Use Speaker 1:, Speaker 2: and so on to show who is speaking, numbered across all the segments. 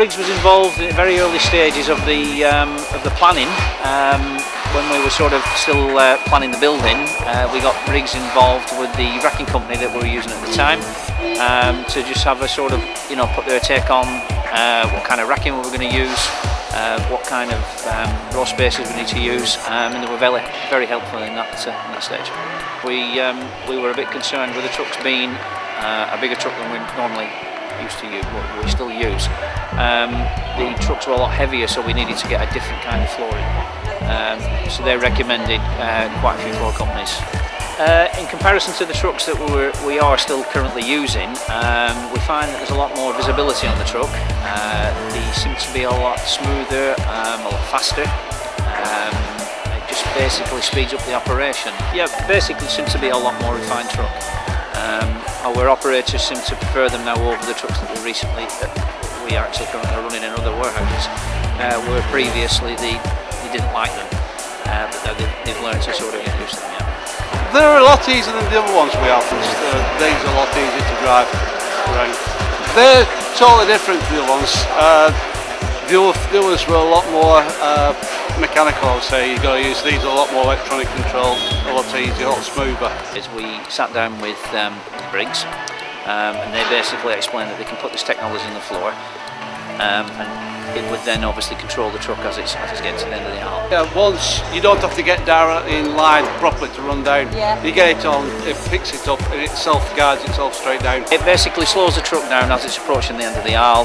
Speaker 1: Briggs was involved in very early stages of the planning. When we were sort of still planning the building, we got Briggs involved with the racking company that we were using at the time, to just have a sort of, put their take on what kind of racking we were going to use, what kind of row spaces we need to use, and they were very, very helpful in that stage. We were a bit concerned with the trucks being a bigger truck than we normally used to use, what we still use. The trucks were a lot heavier, so we needed to get a different kind of flooring. So they recommended quite a few floor companies. In comparison to the trucks that we are still currently using, we find that there's a lot more visibility on the truck. They seem to be a lot smoother, a lot faster. It just basically speeds up the operation. Yeah, basically it seems to be a lot more refined truck. Our operators seem to prefer them now over the trucks that we are actually currently running in other warehouses, where previously they didn't like them, but now they've learned to sort of get used to them. Yeah.
Speaker 2: They're a lot easier than the other ones we have. These are a lot easier to drive around. They're totally different to the other ones. The others were a lot more mechanical, I would say. You've got to use these a lot more electronic control, a lot easier, a lot smoother.
Speaker 1: As we sat down with Briggs, and they basically explained that they can put this technology in the floor, and it would then obviously control the truck as it's getting to the end of the aisle.
Speaker 2: Yeah, once you don't have to get directly in line properly to run down. Yeah. You get it on, it picks it up, and it self-guides itself straight down.
Speaker 1: It basically slows the truck down as it's approaching the end of the aisle,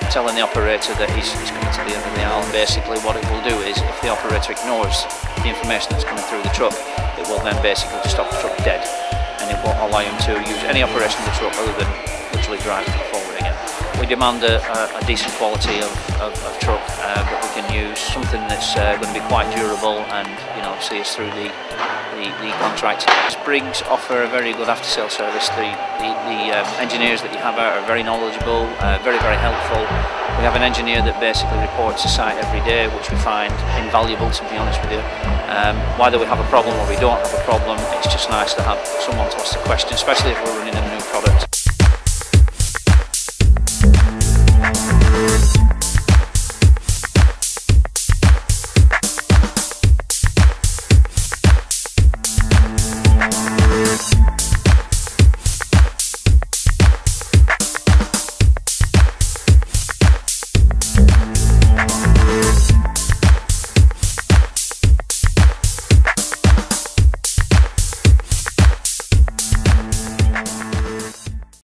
Speaker 1: telling the operator that he's coming to the end of the aisle. And basically what it will do is, if the operator ignores the information that's coming through the truck, it will then basically just stop the truck dead, and it won't allow him to use any operation of the truck other than literally driving it forward again. We demand a decent quality of truck that we can use, something that's going to be quite durable and see us through the contract. Briggs offer a very good after-sale service. The engineers that you have are very knowledgeable, very, very helpful. We have an engineer that basically reports to site every day, which we find invaluable, to be honest with you. Whether we have a problem or we don't have a problem, it's just nice to have someone to ask the question, especially if we're running a new product.